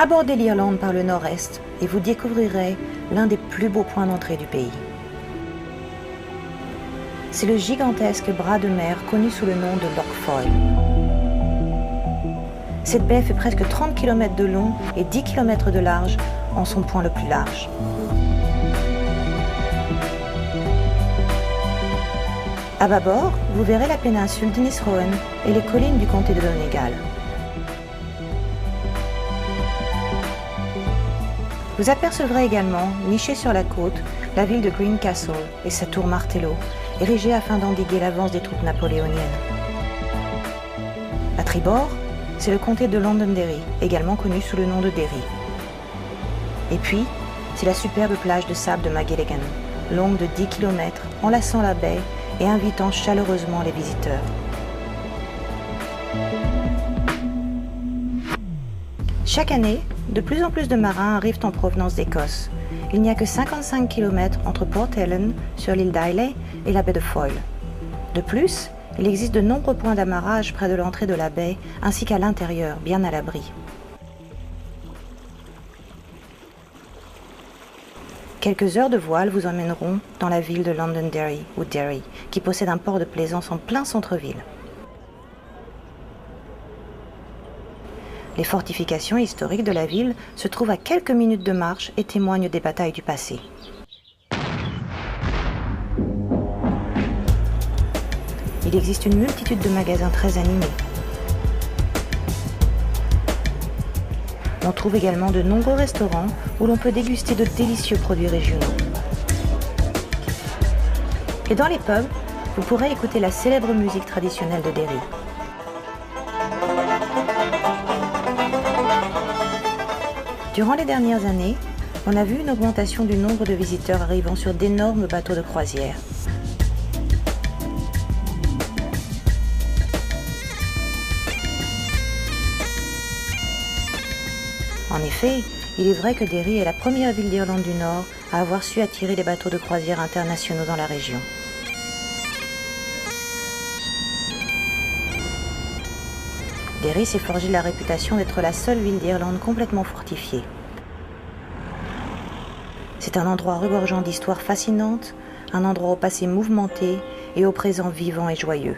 Abordez l'Irlande par le nord-est et vous découvrirez l'un des plus beaux points d'entrée du pays. C'est le gigantesque bras de mer connu sous le nom de Lough Foyle. Cette baie fait presque 30 km de long et 10 km de large en son point le plus large. À bâbord, vous verrez la péninsule d'Innishowen et les collines du comté de Donegal. Vous apercevrez également, nichée sur la côte, la ville de Greencastle et sa tour Martello, érigée afin d'endiguer l'avance des troupes napoléoniennes. À tribord, c'est le comté de Londonderry, également connu sous le nom de Derry. Et puis, c'est la superbe plage de sable de Magilligan, longue de 10 km, enlaçant la baie et invitant chaleureusement les visiteurs. Chaque année, de plus en plus de marins arrivent en provenance d'Écosse. Il n'y a que 55 km entre Port Ellen, sur l'île d'Islay, et la baie de Foyle. De plus, il existe de nombreux points d'amarrage près de l'entrée de la baie, ainsi qu'à l'intérieur, bien à l'abri. Quelques heures de voile vous emmèneront dans la ville de Londonderry, ou Derry, qui possède un port de plaisance en plein centre-ville. Les fortifications historiques de la ville se trouvent à quelques minutes de marche et témoignent des batailles du passé. Il existe une multitude de magasins très animés. On trouve également de nombreux restaurants où l'on peut déguster de délicieux produits régionaux. Et dans les pubs, vous pourrez écouter la célèbre musique traditionnelle de Derry. Durant les dernières années, on a vu une augmentation du nombre de visiteurs arrivant sur d'énormes bateaux de croisière. En effet, il est vrai que Derry est la première ville d'Irlande du Nord à avoir su attirer les bateaux de croisière internationaux dans la région. Derry s'est forgé la réputation d'être la seule ville d'Irlande complètement fortifiée. C'est un endroit regorgeant d'histoires fascinantes, un endroit au passé mouvementé et au présent vivant et joyeux.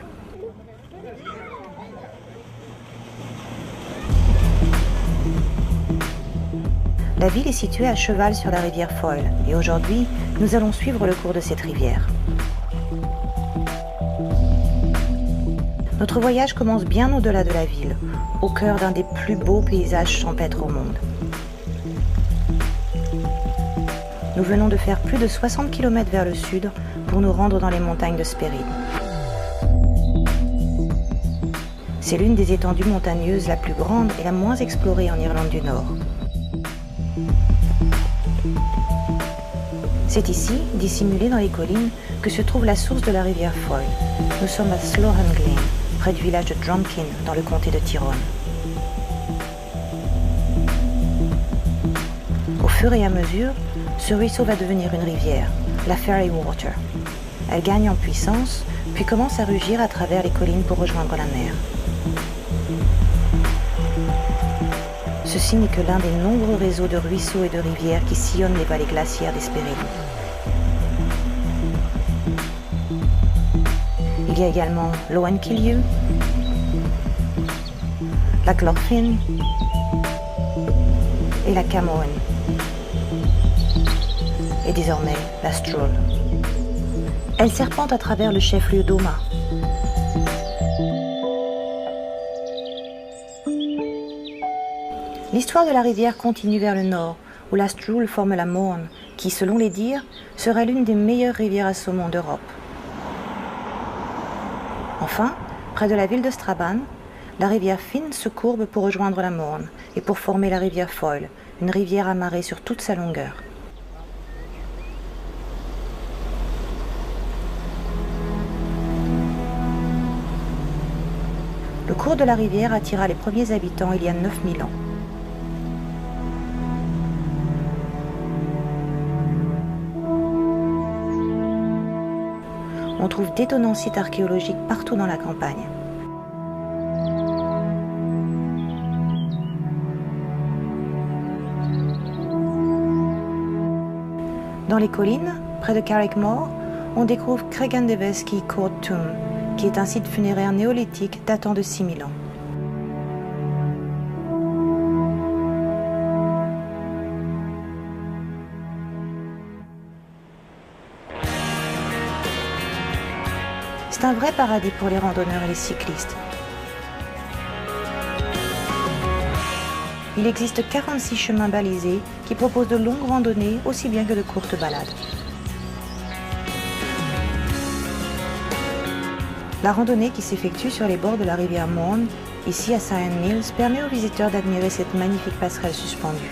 La ville est située à cheval sur la rivière Foyle et aujourd'hui, nous allons suivre le cours de cette rivière. Notre voyage commence bien au-delà de la ville, au cœur d'un des plus beaux paysages champêtres au monde. Nous venons de faire plus de 60 km vers le sud pour nous rendre dans les montagnes de Sperrin. C'est l'une des étendues montagneuses la plus grande et la moins explorée en Irlande du Nord. C'est ici, dissimulé dans les collines, que se trouve la source de la rivière Foyle. Nous sommes à Slowham-Glen, près du village de Drumkin, dans le comté de Tyrone. Au fur et à mesure, ce ruisseau va devenir une rivière, la Ferry Water. Elle gagne en puissance, puis commence à rugir à travers les collines pour rejoindre la mer. Ceci n'est que l'un des nombreux réseaux de ruisseaux et de rivières qui sillonnent les vallées glaciaires des Sperrin. Il y a également l'Owen-Killiu, la Glorfin et la Camowen. Et désormais la Stroll. Elle serpente à travers le chef-lieu d'Omagh. L'histoire de la rivière continue vers le nord, où la Stroll forme la Mourne, qui, selon les dires, serait l'une des meilleures rivières à saumon d'Europe. Enfin, près de la ville de Strabane, la rivière Finn se courbe pour rejoindre la Mourne et pour former la rivière Foyle, une rivière amarrée sur toute sa longueur. Le cours de la rivière attira les premiers habitants il y a 9000 ans. On trouve d'étonnants sites archéologiques partout dans la campagne. Dans les collines, près de Carrickmore, on découvre Creggan-Devesky Court Tomb, qui est un site funéraire néolithique datant de 6000 ans. C'est un vrai paradis pour les randonneurs et les cyclistes. Il existe 46 chemins balisés qui proposent de longues randonnées aussi bien que de courtes balades. La randonnée qui s'effectue sur les bords de la rivière Mourne, ici à Sion Mills, permet aux visiteurs d'admirer cette magnifique passerelle suspendue.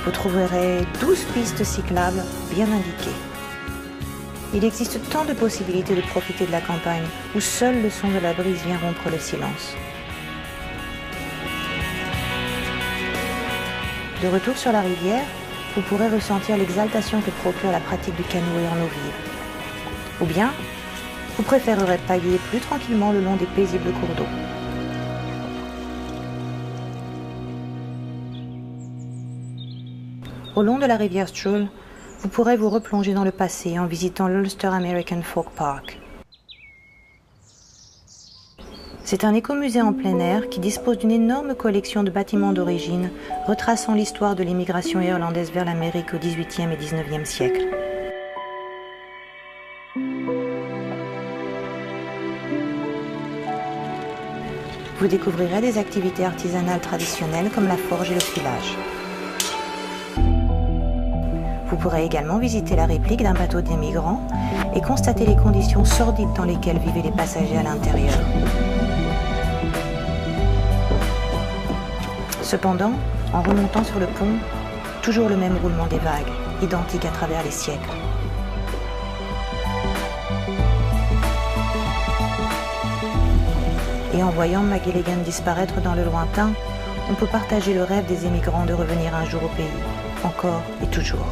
Vous trouverez 12 pistes cyclables bien indiquées. Il existe tant de possibilités de profiter de la campagne où seul le son de la brise vient rompre le silence. De retour sur la rivière, vous pourrez ressentir l'exaltation que procure la pratique du canoë en eau vive. Ou bien, vous préférerez pailler plus tranquillement le long des paisibles cours d'eau. Au long de la rivière Strull, vous pourrez vous replonger dans le passé en visitant l'Ulster American Folk Park. C'est un écomusée en plein air qui dispose d'une énorme collection de bâtiments d'origine retraçant l'histoire de l'immigration irlandaise vers l'Amérique au XVIIIe et XIXe siècle. Vous découvrirez des activités artisanales traditionnelles comme la forge et le filage. Vous pourrez également visiter la réplique d'un bateau des migrants et constater les conditions sordides dans lesquelles vivaient les passagers à l'intérieur. Cependant, en remontant sur le pont, toujours le même roulement des vagues, identique à travers les siècles. Et en voyant Magilligan disparaître dans le lointain, on peut partager le rêve des émigrants de revenir un jour au pays, encore et toujours.